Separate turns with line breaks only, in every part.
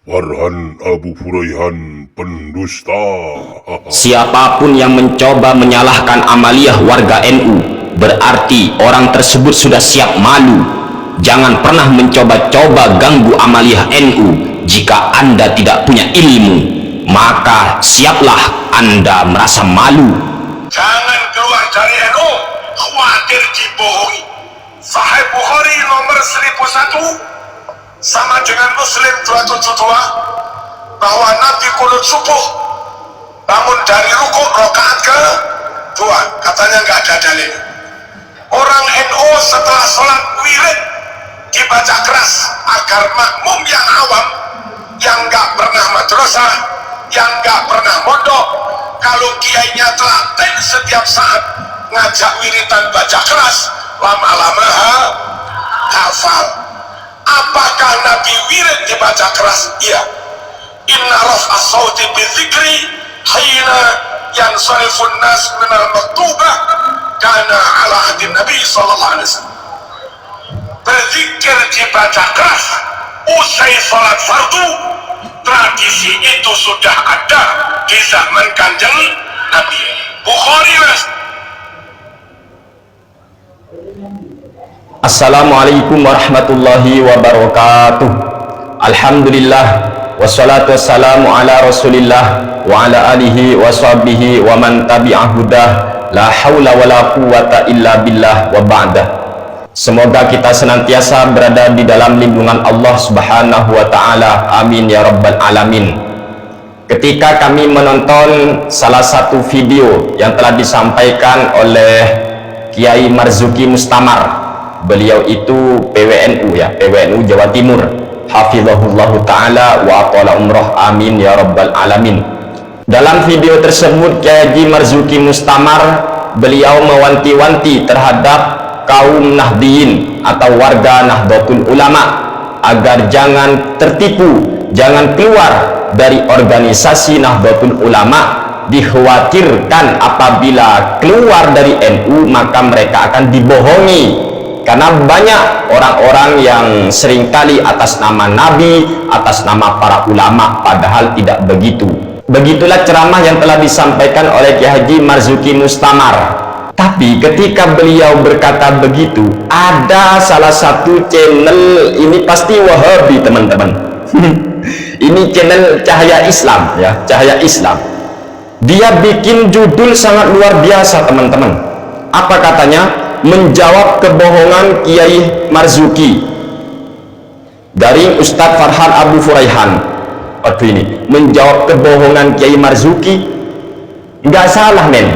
Farhan Abu Furaihan pendusta.
Siapapun yang mencoba menyalahkan amaliyah warga NU, berarti orang tersebut sudah siap malu. Jangan pernah mencoba-coba ganggu amaliyah NU. Jika Anda tidak punya ilmu, maka siaplah Anda merasa malu.
Jangan keluar dari NU, khawatir dibohongi. Sahih Bukhari nomor 1001 sama dengan Muslim 272 bahwa Nabi kunut subuh bangun dari rukuk rakaat ke-2, katanya nggak ada dalil. Orang NU setelah sholat wirid dibaca keras agar makmum yang awam, yang nggak pernah madrasah, yang nggak pernah mondok, kalau kiainya telaten setiap saat ngajak wiridan baca keras, lama-lama hafal. Apakah Nabi wirid dibaca keras? Iya. Inna raf'a sawti bidzikri hina yansarifun nas minal maktubah kana ala ahdi Nabi sallallahu alaihi wasallam. Berzikir dibaca keras usai salat fardu, tradisi itu sudah ada di zaman Kanjeng Nabi. Bukhari.
Assalamualaikum warahmatullahi wabarakatuh. Alhamdulillah, wassalatu wassalamu ala rasulillah wa ala alihi wa sahbihi wa man tabi'ahudah. La hawla wa la quwata illa billah wa ba'dah. Semoga kita senantiasa berada di dalam lindungan Allah subhanahu wa ta'ala. Amin ya rabbal alamin. Ketika kami menonton salah satu video yang telah disampaikan oleh Kiai Marzuki Mustamar, beliau itu PWNU ya, PWNU Jawa Timur, hafizahullahu ta'ala wa atala umroh, amin ya rabbal alamin. Dalam video tersebut Kiai Haji Marzuki Mustamar, beliau mewanti-wanti terhadap kaum Nahdiyin atau warga Nahdlatul Ulama agar jangan tertipu, jangan keluar dari organisasi Nahdlatul Ulama. Dikhawatirkan apabila keluar dari NU maka mereka akan dibohongi, karena banyak orang-orang yang seringkali atas nama Nabi, atas nama para ulama, padahal tidak begitu. Begitulah ceramah yang telah disampaikan oleh Kiai Haji Marzuki Mustamar. Tapi ketika beliau berkata begitu, ada salah satu channel, ini pasti Wahabi teman-teman. Ini channel Cahaya Islam ya, Cahaya Islam. Dia bikin judul sangat luar biasa teman-teman. Apa katanya? Menjawab kebohongan Kiai Marzuki dari Ustadz Farhan Abu Furaihan. Waduh, ini menjawab kebohongan Kiai Marzuki, nggak salah men,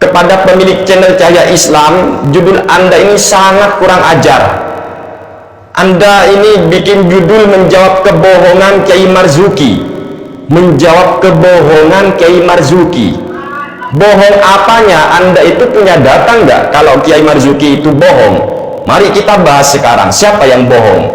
kepada pemilik channel Cahaya Islam, judul Anda ini sangat kurang ajar. Anda ini bikin judul menjawab kebohongan Kiai Marzuki, menjawab kebohongan Kiai Marzuki. Bohong apanya? Anda itu punya data nggak kalau Kiai Marzuki itu bohong? Mari kita bahas sekarang siapa yang bohong.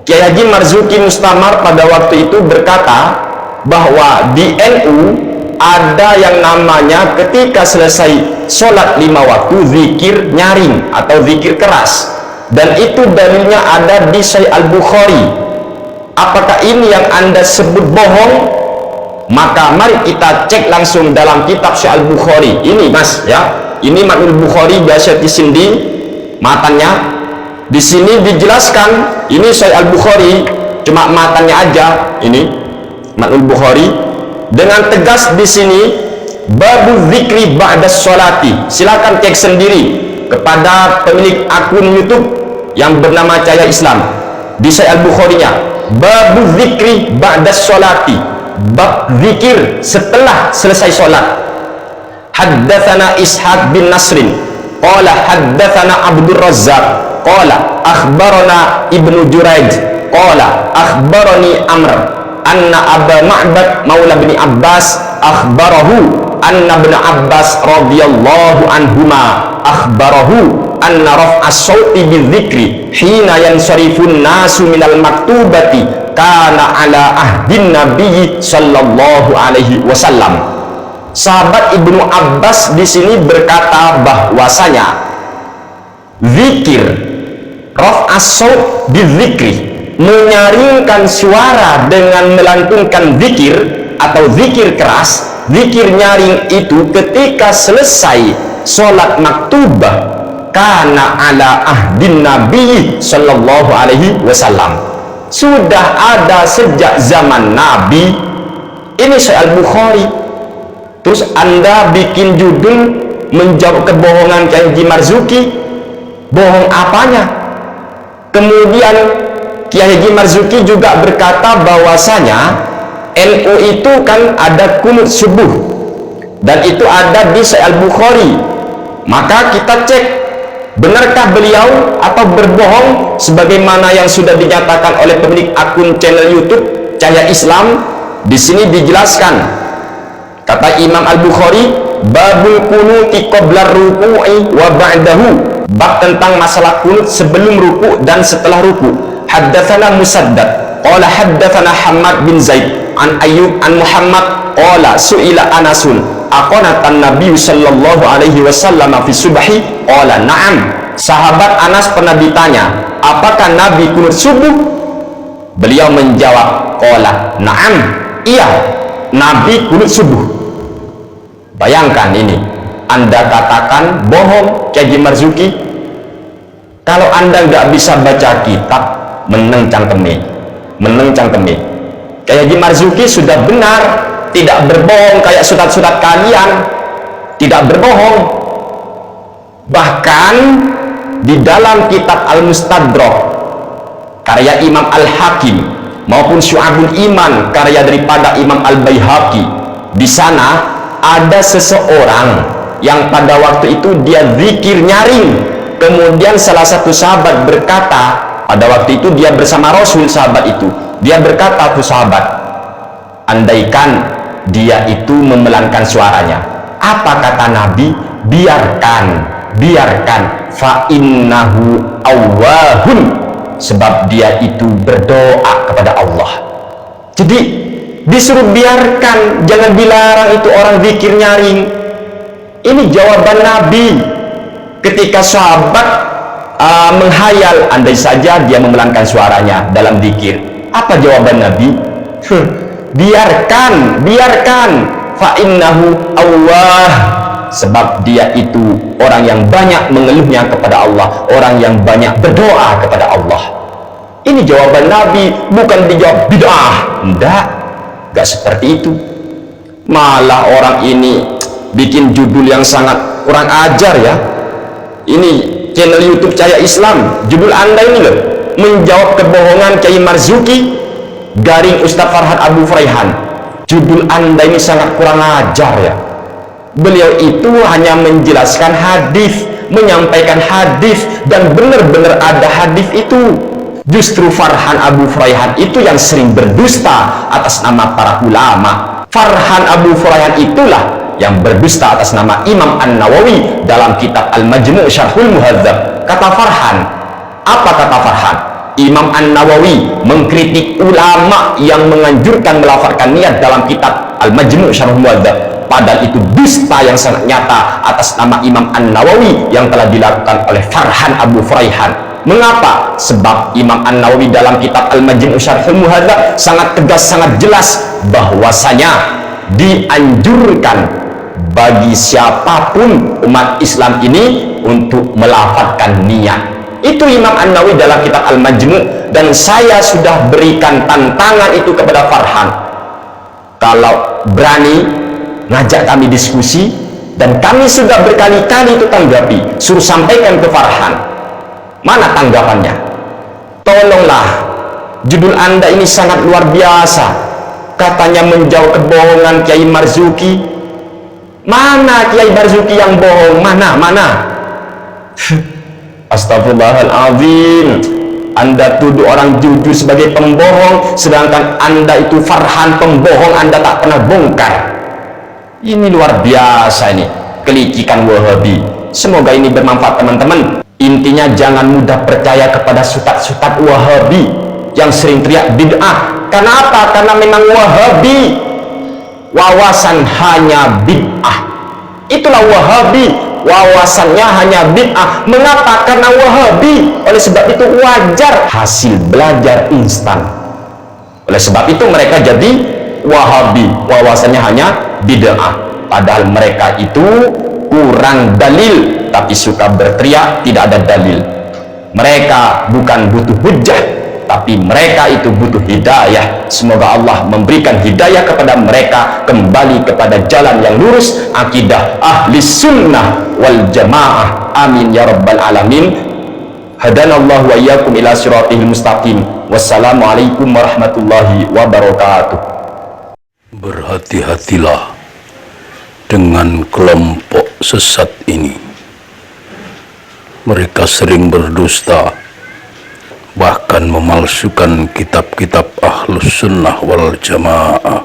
Kiai Haji Marzuki Mustamar pada waktu itu berkata bahwa di NU ada yang namanya ketika selesai sholat 5 waktu zikir nyaring atau zikir keras, dan itu dalilnya ada di Sahih Al-Bukhari. Apakah ini yang Anda sebut bohong? Maka mari kita cek langsung dalam kitab Sahih Al-Bukhari. Ini mas ya, ini Matnul Bukhari biasa disini matanya. Di sini dijelaskan, ini Sahih Al-Bukhari, cuma matanya aja. Ini Matnul Bukhari dengan tegas di sini, babu zikri ba'da sholati. Silakan cek sendiri kepada pemilik akun YouTube yang bernama Cahaya Islam. Di Sahih Al-Bukhari-nya, babu zikri ba'da sholati, bab zikir setelah selesai sholat. Haddatsana Ishaq bin Nasrin qala haddatsana Abdul Razzaq qala akhbarana Ibnu Juraij qala akhbarani Amr anna Aba Ma'bad maula bin Abbas akhbarahu anna Ibnu Abbas radhiyallahu anhuma akhbarahu anna raf'as sauti bidzikri hina yansarifun nasu minal maktubati kana ala ahdin Nabi sallallahu alaihi wasallam. Sahabat Ibnu Abbas di sini berkata bahwasanya zikir raf'as saut bizikri, menyaringkan suara dengan melantunkan zikir atau zikir keras, zikir nyaring itu ketika selesai sholat maktubah kana ala ahdin Nabi sallallahu alaihi wasallam, sudah ada sejak zaman Nabi. Ini Sahih Al-Bukhari. Terus Anda bikin judul menjawab kebohongan Kiai Haji Marzuki. Bohong apanya? Kemudian Kiai Haji Marzuki juga berkata bahwasanya NU itu kan ada kunut subuh dan itu ada di Sahih Al-Bukhari. Maka kita cek, benarkah beliau atau berbohong sebagaimana yang sudah dinyatakan oleh pemilik akun channel YouTube Cahaya Islam. Di sini dijelaskan, kata Imam Al-Bukhari, babul kunuti qabla ruku'i wa ba'dahu, bab tentang masalah kunut sebelum ruku dan setelah ruku. Haddatsana Musaddad qala haddatsana Hammad bin Zaid an Ayyub an Muhammad qala su'ila Anasun aqanatan Nabi sallallahu alaihi wasallam fi subhi qala na'am. Sahabat Anas pernah ditanya, apakah Nabi kunut subuh? Beliau menjawab, qala na'am, iya, Nabi kunut subuh. Bayangkan ini, Anda katakan bohong Kiai Haji Marzuki. Kalau Anda nggak bisa baca kitab, meneng cangkeme. Kiai Haji Marzuki sudah benar, tidak berbohong kayak surat-surat kalian, tidak berbohong. Bahkan di dalam kitab Al-Mustadrak karya Imam Al-Hakim maupun Syu'abul Iman karya daripada Imam Al-Baihaqi, di sana ada seseorang yang pada waktu itu dia zikir nyaring. Kemudian salah satu sahabat berkata, pada waktu itu dia bersama Rasul, sahabat itu, dia berkata ke sahabat, andaikan dia itu memelankan suaranya, apa kata Nabi? Biarkan, fa innahu awwahun, sebab dia itu berdoa kepada Allah. Jadi disuruh biarkan, jangan dilarang itu orang zikir nyaring. Ini jawaban Nabi ketika sahabat menghayal, andai saja dia memelankan suaranya dalam zikir. Apa jawaban Nabi? Biarkan, fa innahu awwah, sebab dia itu orang yang banyak mengeluhnya kepada Allah, orang yang banyak berdoa kepada Allah. Ini jawaban Nabi, bukan dijawab bid'ah. Enggak seperti itu. Malah orang ini bikin judul yang sangat kurang ajar ya. Ini channel YouTube Cahaya Islam, judul Anda ini loh, menjawab kebohongan Kiai Marzuki garing Ustaz Farhad Abu Furaihan. Judul Anda ini sangat kurang ajar ya. Beliau itu hanya menjelaskan hadis, menyampaikan hadis, dan benar-benar ada hadis itu. Justru Farhan Abu Furaihan itu yang sering berdusta atas nama para ulama. Farhan Abu Furaihan itulah yang berdusta atas nama Imam An-Nawawi dalam kitab Al-Majmu' Syarhul Muhadzab. Kata Farhan, apa kata Farhan? Imam An-Nawawi mengkritik ulama yang menganjurkan melafalkan niat dalam kitab Al-Majmu' Syarhul Muhadzab, padahal itu dusta yang sangat nyata atas nama Imam An-Nawawi yang telah dilakukan oleh Farhan Abu Furaihan. Mengapa? Sebab Imam An-Nawawi dalam kitab Al-Majmu' Syarhul Muhadzab sangat tegas, sangat jelas bahwasanya dianjurkan bagi siapapun umat Islam ini untuk melafalkan niat. Itu Imam An-Nawawi dalam kitab Al-Majmu', dan saya sudah berikan tantangan itu kepada Farhan. Kalau berani ngajak kami diskusi, dan kami sudah berkali-kali itu tanggapi, suruh sampaikan ke Farhan. Mana tanggapannya? Tolonglah, judul Anda ini sangat luar biasa, katanya menjauh kebohongan Kiai Marzuki. Mana Kiai Marzuki yang bohong? Mana? Astagfirullahaladzim. Anda tuduh orang jujur sebagai pembohong, sedangkan Anda itu Farhan pembohong, Anda tak pernah bongkar. Ini luar biasa ini, kelicikan Wahabi. Semoga ini bermanfaat teman-teman. Intinya jangan mudah percaya kepada sutat-sutat Wahabi yang sering teriak bid'ah. Kenapa? Karena memang Wahabi wawasan hanya bid'ah. Itulah Wahabi, wawasannya hanya bid'ah. Mengapa? Karena Wahabi. Oleh sebab itu wajar hasil belajar instan. Oleh sebab itu mereka jadi Wahabi, wawasannya hanya bid'ah. Padahal mereka itu kurang dalil, tapi suka berteriak tidak ada dalil. Mereka bukan butuh hujjah, tapi mereka itu butuh hidayah. Semoga Allah memberikan hidayah kepada mereka kembali kepada jalan yang lurus, akidah ahli sunnah wal jamaah. Amin ya rabbal alamin. Hadanallahu wa iyyakum ila siratil mustaqim. Wassalamualaikum warahmatullahi wabarakatuh.
Berhati-hatilah dengan kelompok sesat ini. Mereka sering berdusta, bahkan memalsukan kitab-kitab Ahlus Sunnah wal Jamaah.